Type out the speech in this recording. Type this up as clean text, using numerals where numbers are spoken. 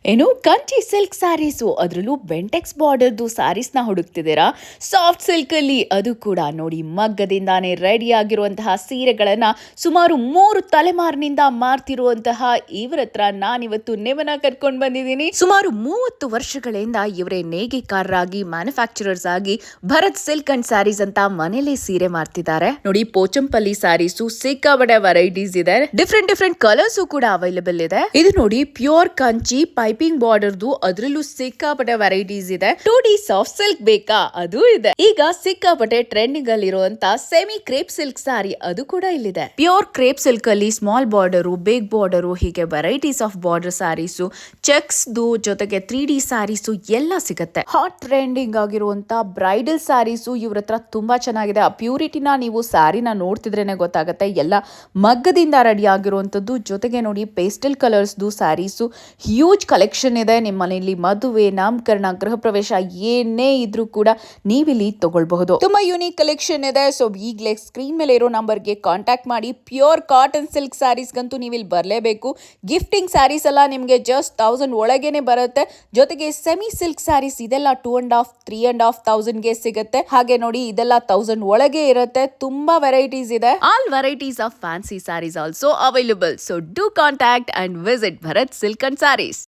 ಏನು ಕಂಚಿ ಸಿಲ್ಕ್ ಸ್ಯಾರೀಸು ಅದರಲ್ಲೂ ಬೆಂಟೆಕ್ಸ್ ಬಾರ್ಡರ್ದು ಸ್ಯಾರೀಸ್ನ ಹುಡುಕ್ತಿದ್ದೀರಾ? ಸಾಫ್ಟ್ ಸಿಲ್ಕಲ್ಲಿ ಅದು ಕೂಡ ನೋಡಿ ಮಗ್ಗದಿಂದಾನೇ ರೆಡಿ ಆಗಿರುವಂತಹ ಸೀರೆಗಳನ್ನ ಸುಮಾರು 3 ತಲೆಮಾರಿನಿಂದ ಮಾರ್ತಿರುವಂತಹ ಇವರ ಹತ್ರ ನಾನಿವತ್ತು ನಿಮ್ಮನ್ನ ಕರ್ಕೊಂಡು ಬಂದಿದ್ದೀನಿ. ಸುಮಾರು 30 ವರ್ಷಗಳಿಂದ ಇವರೇ ನೇಯ್ಗೆಕಾರರಾಗಿ ಮ್ಯಾನುಫ್ಯಾಕ್ಚರರ್ಸ್ ಆಗಿ ಭರತ್ ಸಿಲ್ಕ್ ಅಂಡ್ ಸ್ಯಾರೀಸ್ ಅಂತ ಮನೇಲೆ ಸೀರೆ ಮಾರ್ತಿದ್ದಾರೆ. ನೋಡಿ ಪೋಚಂಪಲ್ಲಿ ಸ್ಯಾರೀಸು ಸಿಕ್ಕಾಪಟ್ಟೆ ವೆರೈಟೀಸ್ ಇದೆ. ಡಿಫ್ರೆಂಟ್ ಕಲರ್ಸ್ ಕೂಡ ಅವೈಲೇಬಲ್ ಇದೆ. ಇದು ನೋಡಿ ಪ್ಯೂರ್ ಕಂಚಿ ಪೈಪಿಂಗ್ ಬಾರ್ಡರ್ದು ಅದರಲ್ಲೂ ಸಿಕ್ಕಾಪಟ್ಟೆ ವೆರೈಟೀಸ್ ಇದೆ. 2D ಸಾಫ್ಟ್ ಸಿಲ್ಕ್ ಬೇಕಾ ಅದು ಇದೆ. ಈಗ ಸಿಕ್ಕಾಪಟ್ಟೆ ಟ್ರೆಂಡಿಂಗ್ ಅಲ್ಲಿ ಇರುವಂತ ಸೆಮಿ ಕ್ರೇಪ್ ಸಿಲ್ಕ್ ಸಾರಿ ಅದು ಕೂಡ ಇಲ್ಲಿದೆ. ಪ್ಯೂರ್ ಕ್ರೇಪ್ ಸಿಲ್ಕ್ ಅಲ್ಲಿ ಸ್ಮಾಲ್ ಬಾರ್ಡರು, ಬಿಗ್ ಬಾರ್ಡರು, ಹೀಗೆ varieties of border sarees, checks ಜೊತೆಗೆ 3D ಸ್ಯಾರೀಸು ಎಲ್ಲ ಸಿಗುತ್ತೆ. ಹಾಟ್ ಟ್ರೆಂಡಿಂಗ್ ಆಗಿರುವಂತ ಬ್ರೈಡಲ್ ಸ್ಯಾರೀಸು ಇವ್ರ ಹತ್ರ ತುಂಬಾ ಚೆನ್ನಾಗಿದೆ. ಆ ಪ್ಯೂರಿಟಿನ ನೀವು ಸ್ಯಾರಿನ ನೋಡ್ತಿದ್ರೇನೆ ಗೊತ್ತಾಗುತ್ತೆ. ಎಲ್ಲ ಮಗ್ಗದಿಂದ ರೆಡಿ ಆಗಿರುವಂತದ್ದು. ಜೊತೆಗೆ ನೋಡಿ ಪೇಸ್ಟಲ್ ಕಲರ್ಸ್ದು ಸ್ಯಾರೀಸು ಹ್ಯೂಜ್ ಕಲೆಕ್ಷನ್ ಇದೆ. ನಿಮ್ಮ ಮನೆಯಲ್ಲಿ ಮದುವೆ, ನಾಮಕರಣ, ಗೃಹ ಪ್ರವೇಶ ಏನೇ ಇದ್ರೂ ಕೂಡ ನೀವಿಲ್ಲಿ ತಗೊಳ್ಬಹುದು. ತುಂಬಾ ಯೂನಿಕ್ ಕಲೆಕ್ಷನ್ ಇದೆ. ಸೊ ಈಗಲೇ ಸ್ಕ್ರೀನ್ ಮೇಲೆ ಇರೋ ನಂಬರ್ಗೆ ಕಾಂಟ್ಯಾಕ್ಟ್ ಮಾಡಿ. ಪ್ಯೂರ್ ಕಾಟನ್ ಸಿಲ್ಕ್ ಸ್ಯಾರೀಸ್ ಗಂತೂ ನೀವು ಇಲ್ಲಿ ಬರಲೇಬೇಕು. ಗಿಫ್ಟಿಂಗ್ ಸ್ಯಾರೀಸ್ ಎಲ್ಲ ನಿಮಗೆ ಜಸ್ಟ್ 1000 ಒಳಗೇನೆ ಬರುತ್ತೆ. ಜೊತೆಗೆ ಸೆಮಿ ಸಿಲ್ಕ್ ಸ್ಯಾರೀಸ್ ಇದೆಲ್ಲ 2.5 3.5 ಗೆ ಸಿಗುತ್ತೆ. ಹಾಗೆ ನೋಡಿ ಇದೆಲ್ಲ 1000 ಒಳಗೆ ಇರುತ್ತೆ. ತುಂಬಾ ವೆರೈಟೀಸ್ ಇದೆ. All varieties of fancy sarees also available. So do contact and visit Bharat silk and saris.